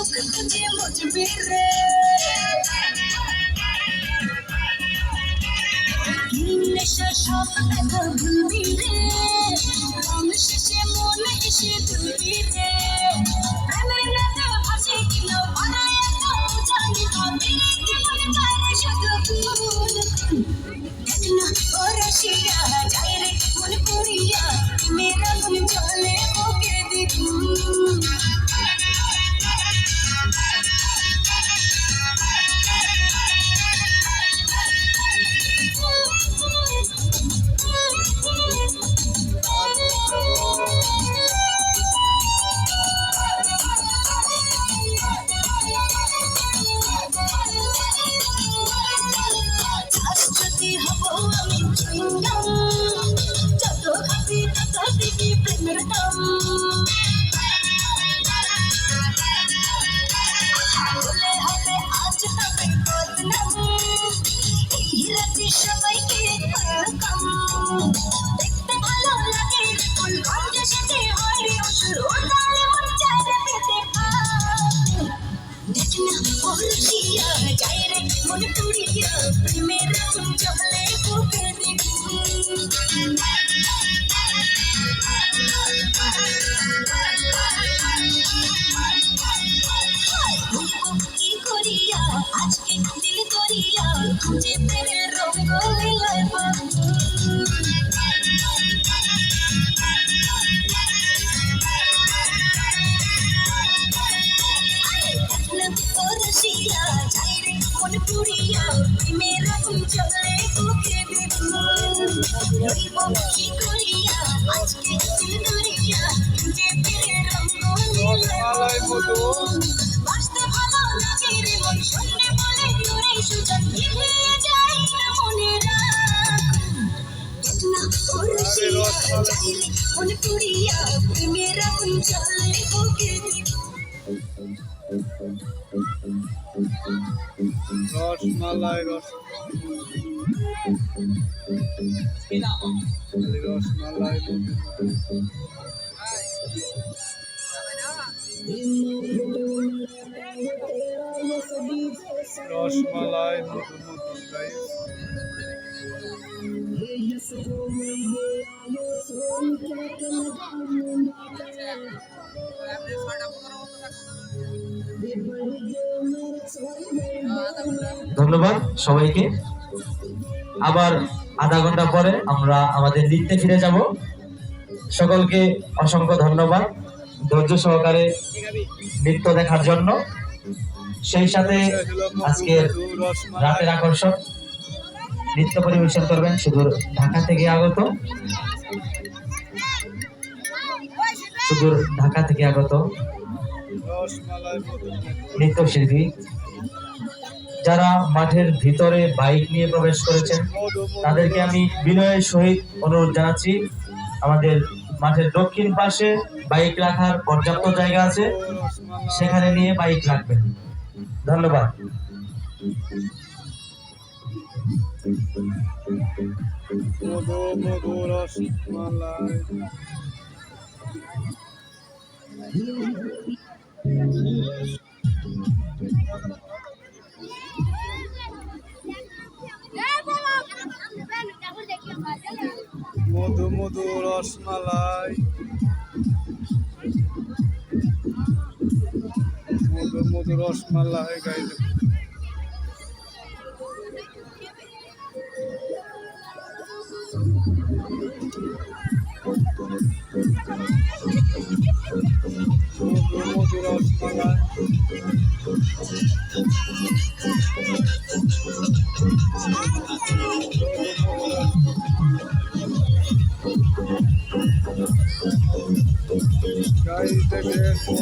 तुझे मुझ पे रे নেশা সব কথা ভুলবি রে রং শেষে মন এসে তুলবি রে প্রেমের রাতে ভাসে কিলো বানায় তো জানি তো মেরে জীবন যায় শুধু ফুল দেখনা ও রসিয়া যায় রে মন পুরিয়া মেরা মন চলে ওকে দেখুন যত খাবি তত দিবি প্রেমের দাম বলে হবে আজ তবে বদনাম এই রাতে সবাইকে কম দেখতে ভালো লাগে ফুল গন্ধে সাথে হয় অসুর ওটালে মন চায় পেতে দেখনা ওরসিয়া যায় রে মন পুরিয়া প্রেমের আগুন জ্বলে বুকে কি করিয়া আজকে দিল করিয়া খুঁজে পেরে রঙ্গ লীলায় রসিয়া যাই রে মন পুরিয়া প্রেমের আগুন জ্বলে বুকে রইব কি করিয়া আজকে দিল করিয়া খুঁজে পেরে রঙ্গ লীলায় বাঁচতে ভালো লাগে রে মন শুনলে বলে নুরে সুজন মিলে যায় না মনে রাখ দেখনা ও রসিয়া যাই রে মন পুরিয়া প্রেমের আগুন জ্বলে বুকে রসমালাই রসমালাই রসমালাই নতুন নতুন গাইস ধন্যবাদ সবাইকে। আবার আধা ঘন্টা পরে আমরা আমাদের নৃত্যে ফিরে যাব। সকলকে অসংখ্য ধন্যবাদ ধৈর্য সহকারে নৃত্য দেখার জন্য। সেই সাথে আজকের রাতের আকর্ষণ নৃত্য পরিবেশন করবেন সুদূর ঢাকা থেকে আগত নৃত্যশিল্পী যারা মাঠের ভিতরে বাইক নিয়ে প্রবেশ করেছেন তাদেরকে আমি বিনয়ের সহিত অনুরোধ জানাচ্ছি, আমাদের মাঠের দক্ষিণ পাশে বাইক রাখার পর্যাপ্ত জায়গা আছে, সেখানে নিয়ে বাইক রাখবেন। ধন্যবাদ। মধু মধু রসমালাই মধু মধু রসমালাই গাইলে মধু মধু রসমালাই গাইতে গেছে